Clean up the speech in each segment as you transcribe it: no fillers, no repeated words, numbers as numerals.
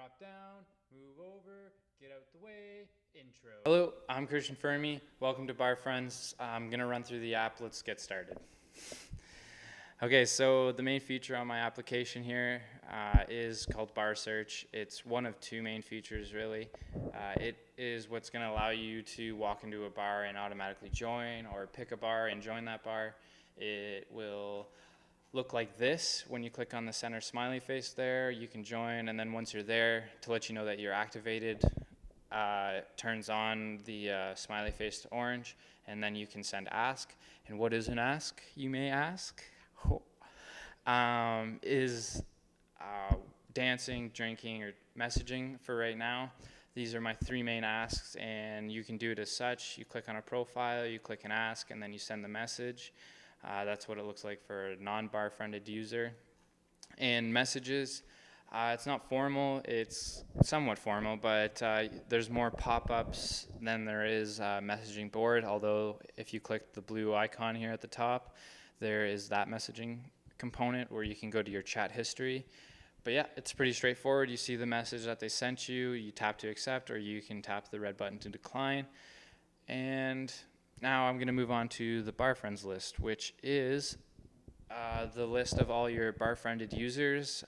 drop down, move over, get out the way, intro. Hello, I'm Christian Fermi. Welcome to Barfriends. I'm going to run through the app. Let's get started. Okay, so the main feature on my application here is called Bar Search. It's one of two main features, really. It is what's going to allow you to walk into a bar and automatically join, or pick a bar and join that bar. It will look like this. When you click on the center smiley face there, you can join, and then once you're there, to let you know that you're activated, turns on the smiley face to orange, and then you can send ask. And what is an ask, you may ask? Is dancing, drinking, or messaging for right now. These are my three main asks, and you can do it as such. You click on a profile, you click an ask, and then you send the message. That's what it looks like for a non-bar friended user. And messages, it's not formal, it's somewhat formal, but there's more pop-ups than there is messaging board, although if you click the blue icon here at the top, there is that messaging component where you can go to your chat history. But yeah, it's pretty straightforward. You see the message that they sent you, you tap to accept, or you can tap the red button to decline. And now I'm going to move on to the Barfriends list, which is the list of all your bar-friended users.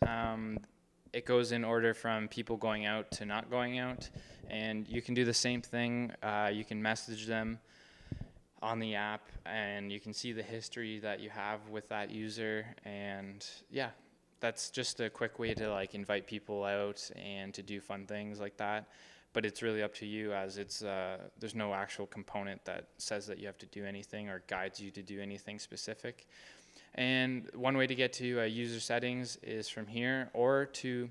It goes in order from people going out to not going out, and you can do the same thing. You can message them on the app, and you can see the history that you have with that user. And yeah, that's just a quick way to like invite people out and to do fun things like that. But it's really up to you, as it's there's no actual component that says that you have to do anything or guides you to do anything specific. And one way to get to user settings is from here, or to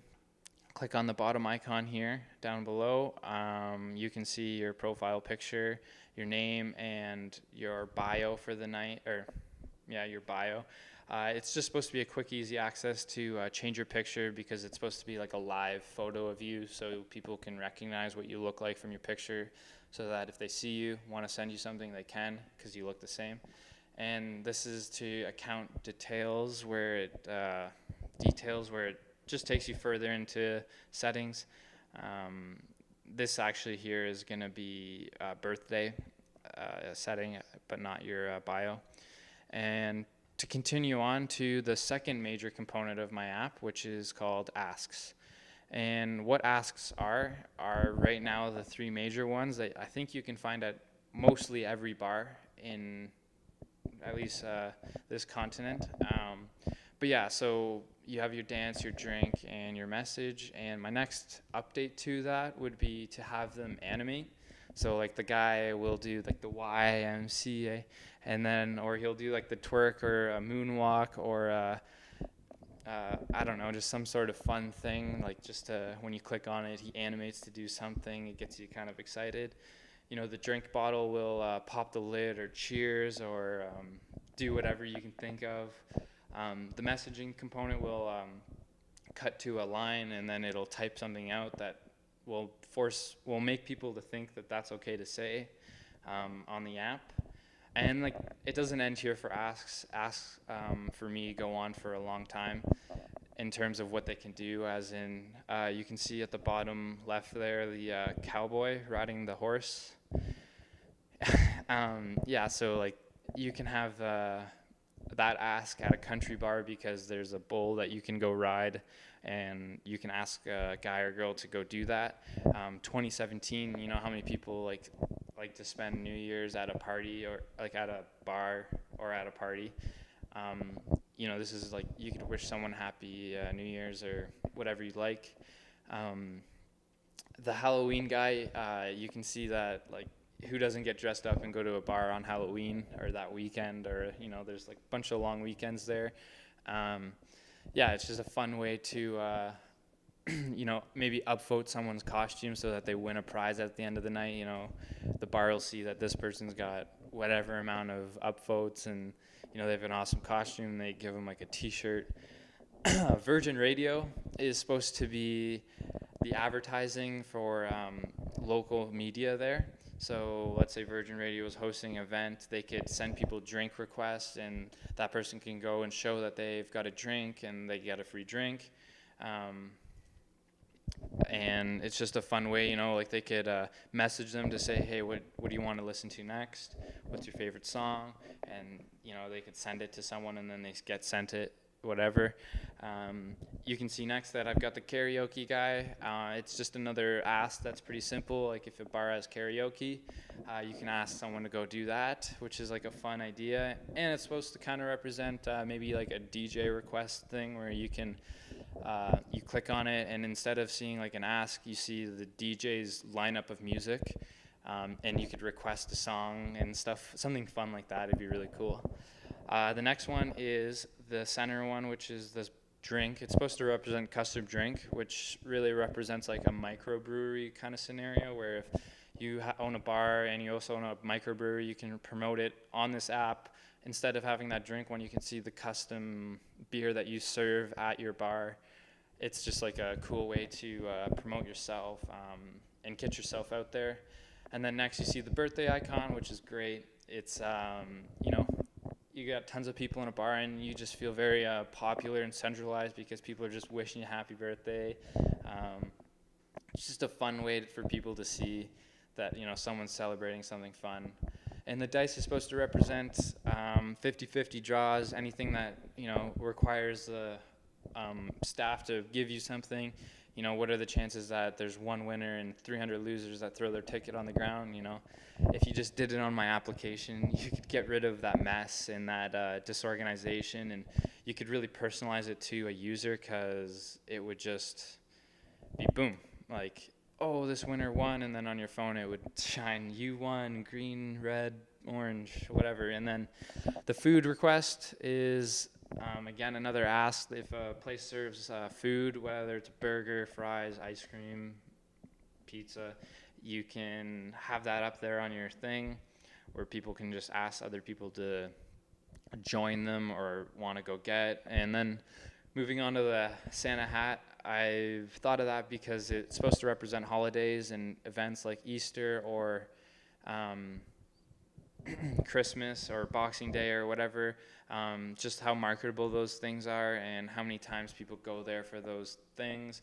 click on the bottom icon here down below. You can see your profile picture, your name, and your bio for the night, or yeah, your bio. It's just supposed to be a quick, easy access to change your picture, because it's supposed to be like a live photo of you, so people can recognize what you look like from your picture, so that if they see you, want to send you something, they can, because you look the same. And this is to account details, where it just takes you further into settings. This actually here is going to be birthday setting, but not your bio. And to continue on to the second major component of my app, which is called asks. And what asks are right now the three major ones that I think you can find at mostly every bar in at least this continent. But yeah, so you have your dance, your drink, and your message. And my next update to that would be to have them animate. So like the guy will do like the YMCA, and then, or he'll do like the twerk or a moonwalk, or I don't know, just some sort of fun thing. Like just when you click on it, he animates to do something. It gets you kind of excited. You know, the drink bottle will pop the lid, or cheers, or do whatever you can think of. The messaging component will cut to a line, and then it'll type something out that will make people to think that that's okay to say on the app. And like, it doesn't end here for asks. Asks for me go on for a long time in terms of what they can do, as in you can see at the bottom left there the cowboy riding the horse. Yeah, so like you can have that ask at a country bar, because there's a bull that you can go ride, and you can ask a guy or girl to go do that. 2017, you know how many people like to spend New Year's at a party, or like at a bar or at a party. You know, this is like, you could wish someone happy New Year's or whatever you'd like. The Halloween guy, you can see that, like, who doesn't get dressed up and go to a bar on Halloween or that weekend, or, you know, there's like a bunch of long weekends there. Yeah, it's just a fun way to, you know, maybe upvote someone's costume so that they win a prize at the end of the night. You know, the bar will see that this person's got whatever amount of upvotes, and, you know, they have an awesome costume. They give them like a t-shirt. Virgin Radio is supposed to be the advertising for local media there. So let's say Virgin Radio is hosting an event, they could send people drink requests, and that person can go and show that they've got a drink and they get a free drink. And and it's just a fun way, like they could message them to say, hey, what do you want to listen to next? What's your favorite song? And they could send it to someone, and then they get sent it, whatever. You can see next that I've got the karaoke guy. It's just another ask that's pretty simple. Like if a bar has karaoke, you can ask someone to go do that, which is like a fun idea. And it's supposed to kind of represent maybe like a DJ request thing where you can you click on it, and instead of seeing like an ask, you see the DJ's lineup of music, and you could request a song and stuff, something fun like that. It'd be really cool. The next one is the center one, which is this drink. It's supposed to represent custom drink, which really represents like a microbrewery kind of scenario, where if you own a bar and you also own a microbrewery, you can promote it on this app. Instead of having that drink one, you can see the custom beer that you serve at your bar. It's just like a cool way to promote yourself and get yourself out there. And then next you see the birthday icon, which is great. It's, you got tons of people in a bar and you just feel very popular and centralized because people are just wishing you happy birthday. It's just a fun way for people to see that, someone's celebrating something fun. And the dice is supposed to represent 50-50 draws, anything that, requires the staff to give you something. What are the chances that there's one winner and 300 losers that throw their ticket on the ground? If you just did it on my application, you could get rid of that mess and that disorganization, and you could really personalize it to a user, because it would just be boom, like, oh, this winner won, and then on your phone it would shine, you won, green, red, orange, whatever. And then the food request is, again, another ask. If a place serves food, whether it's burger, fries, ice cream, pizza, you can have that up there on your thing where people can just ask other people to join them or want to go get. And then moving on to the Santa hat, I've thought of that because it's supposed to represent holidays and events like Easter or Christmas or Boxing Day or whatever, just how marketable those things are and how many times people go there for those things.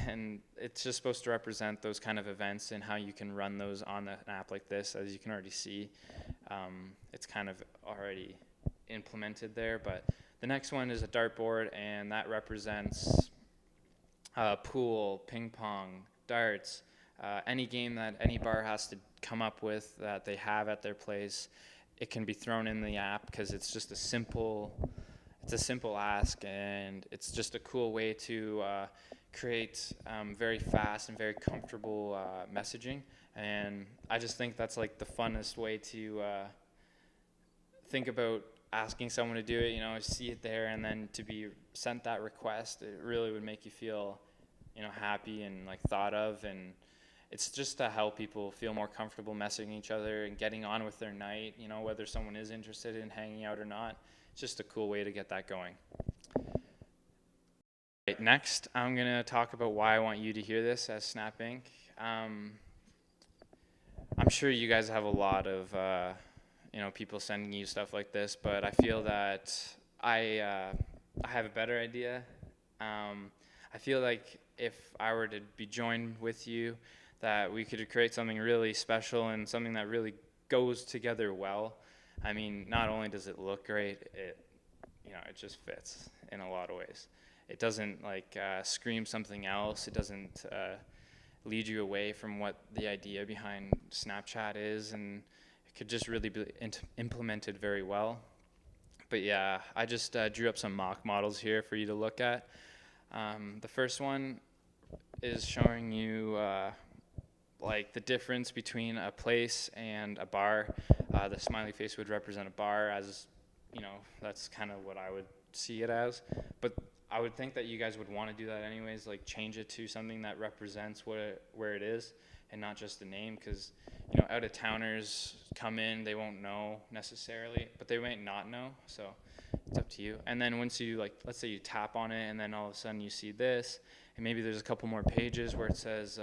And it's just supposed to represent those kind of events and how you can run those on an app like this. As you can already see, it's kind of already implemented there. But the next one is a dartboard, and that represents pool, ping pong, darts, any game that any bar has to come up with that they have at their place. It can be thrown in the app because it's just a simple ask, and it's just a cool way to create very fast and very comfortable messaging. And I just think that's like the funnest way to think about asking someone to do it. See it there, and then to be sent that request, it really would make you feel happy and like thought of. And it's just to help people feel more comfortable messaging each other and getting on with their night, whether someone is interested in hanging out or not. It's just a cool way to get that going. Right, next, I'm going to talk about why I want you to hear this as Snap Inc. I'm sure you guys have a lot of people sending you stuff like this, but I feel that I have a better idea. I feel like if I were to be joined with you, that we could create something really special and something that really goes together well. I mean, not only does it look great, it just fits in a lot of ways. It doesn't scream something else. It doesn't lead you away from what the idea behind Snapchat is, and it could just really be implemented very well. But yeah, I just drew up some mock models here for you to look at. The first one is showing you the difference between a place and a bar. The smiley face would represent a bar, as that's kind of what I would see it as. But I would think that you guys would want to do that anyways, like change it to something that represents where it is and not just the name, because out-of-towners come in, they won't know necessarily, but they might not know, so it's up to you. And then once you let's say you tap on it, and then all of a sudden you see this, and maybe there's a couple more pages where it says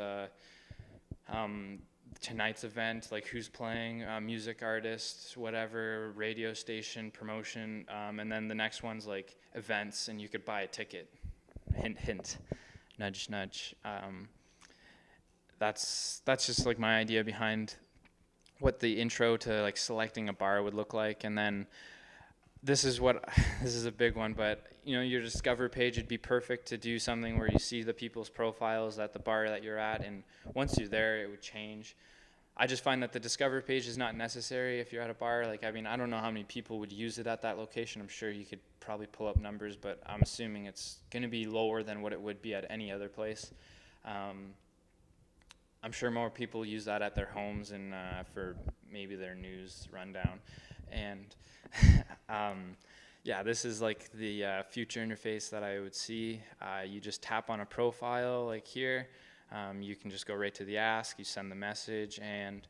tonight's event, like who's playing, music artists, whatever, radio station, promotion, and then the next one's like events, and you could buy a ticket. Hint, hint. nudge, nudge. That's just like my idea behind what the intro to like selecting a bar would look like. And then this is what this is a big one, but your discover page would be perfect to do something where you see the people's profiles at the bar that you're at, and once you're there it would change. I just find that the discover page is not necessary if you're at a bar. Like, I mean, I don't know how many people would use it at that location. I'm sure you could probably pull up numbers, but I'm assuming it's going to be lower than what it would be at any other place. I'm sure more people use that at their homes and for maybe their news rundown. And yeah, this is like the future interface that I would see. You just tap on a profile like here. You can just go right to the ask, you send the message, and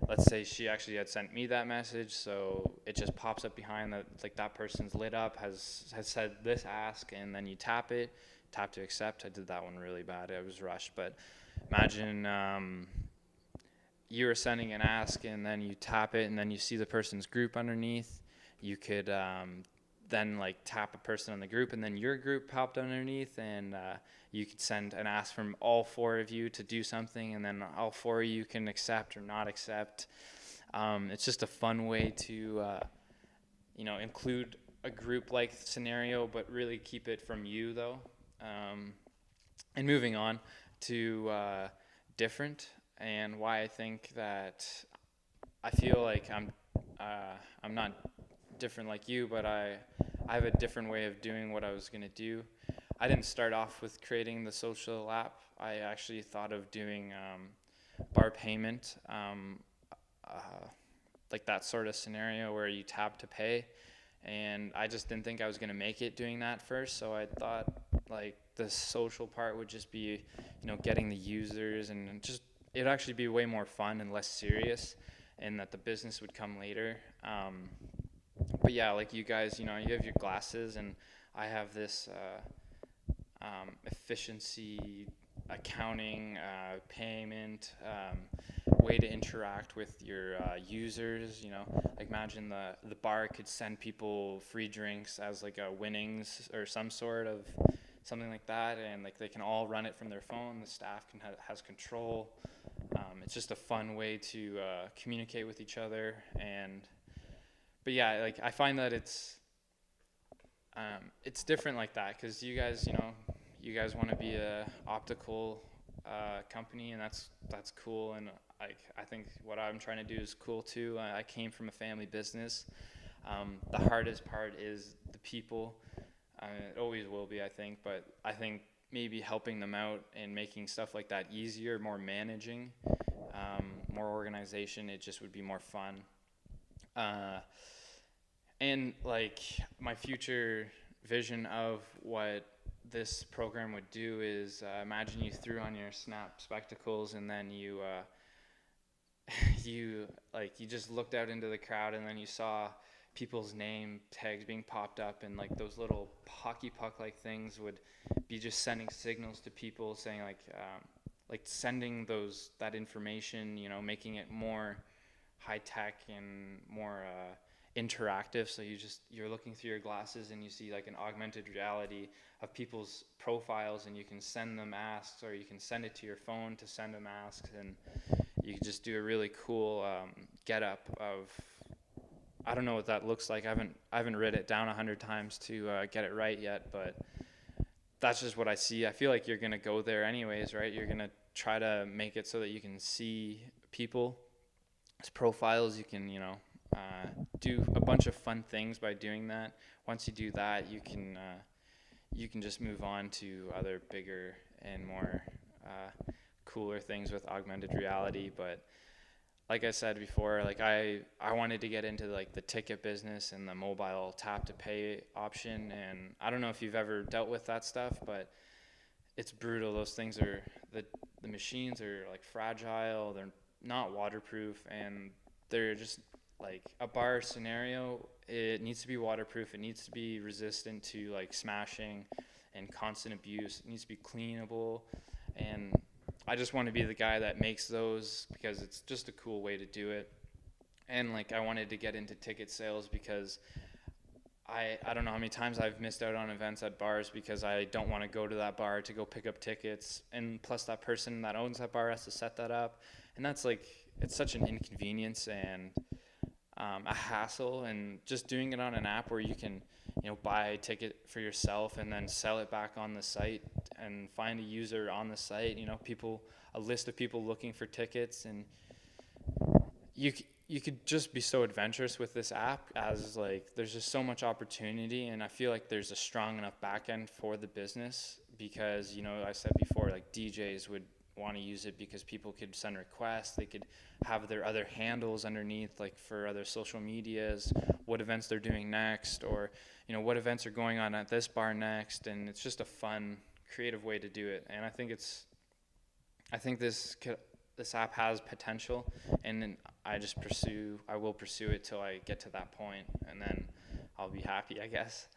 let's say she actually had sent me that message, so it just pops up behind that, like that person's lit up, has said this ask, and then you tap it, tap to accept. I did that one really bad, I was rushed, but imagine you were sending an ask and then you tap it and then you see the person's group underneath. You could then like tap a person in the group and then your group popped underneath, and you could send an ask from all four of you to do something, and then all four of you can accept or not accept. It's just a fun way to include a group like scenario, but really keep it from you though. And moving on to different, and why I think that I feel like I'm not different like you, but I have a different way of doing what I was going to do. I didn't start off with creating the social app. I actually thought of doing bar payment, like that sort of scenario where you tap to pay, and I just didn't think I was going to make it doing that first, so I thought like the social part would just be getting the users, and just it'd actually be way more fun and less serious, and that the business would come later. But yeah, like you guys, you have your glasses, and I have this efficiency, accounting, payment, way to interact with your users. Like imagine the bar could send people free drinks as like a winnings or some sort of something like that, and like they can all run it from their phone. The staff has control. It's just a fun way to communicate with each other. But yeah, like I find that it's different like that, because you guys want to be a optical company, and that's cool, and I think what I'm trying to do is cool too. I came from a family business. The hardest part is the people. It always will be, I think, but I think maybe helping them out and making stuff like that easier, more managing, more organization, it just would be more fun. And like my future vision of what this program would do is imagine you threw on your Snap spectacles, and then you you just looked out into the crowd, and then you saw people's name tags being popped up, and like those little hockey puck like things would be just sending signals to people saying like sending that information, making it more high tech and more interactive. So you're looking through your glasses and you see like an augmented reality of people's profiles, and you can send them asks, or you can send it to your phone to send them asks, and you can just do a really cool get up of, I don't know what that looks like. I haven't read it down 100 times to get it right yet, but that's just what I see. I feel like you're gonna go there anyways, right? You're gonna try to make it so that you can see people's profiles. You can do a bunch of fun things by doing that. Once you do that, you can just move on to other bigger and more cooler things with augmented reality. But like I said before, like I wanted to get into like the ticket business and the mobile tap to pay option, and I don't know if you've ever dealt with that stuff, but it's brutal. Those things are the machines are like fragile, they're not waterproof, and they're just like a bar scenario. It needs to be waterproof, it needs to be resistant to like smashing and constant abuse, it needs to be cleanable, and I just want to be the guy that makes those because it's just a cool way to do it. And like I wanted to get into ticket sales because I don't know how many times I've missed out on events at bars because I don't want to go to that bar to go pick up tickets, and plus that person that owns that bar has to set that up, and that's like, it's such an inconvenience and a hassle. And just doing it on an app where you can, buy a ticket for yourself and then sell it back on the site and find a user on the site, people, a list of people looking for tickets, and you could just be so adventurous with this app, as like there's just so much opportunity. And I feel like there's a strong enough back end for the business, because I said before, like DJs would want to use it because people could send requests, they could have their other handles underneath, like for other social medias, what events they're doing next, or what events are going on at this bar next. And it's just a fun, creative way to do it. And I think this app has potential, and then I will pursue it till I get to that point, and then I'll be happy, I guess.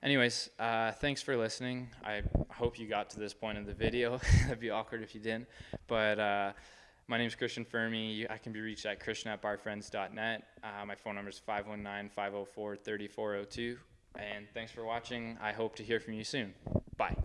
Anyways, thanks for listening. I hope you got to this point of the video. That'd be awkward if you didn't. But my name is Christian Fermi. I can be reached at christian@barfriends.net. My phone number is 519-504-3402. And thanks for watching. I hope to hear from you soon. Bye.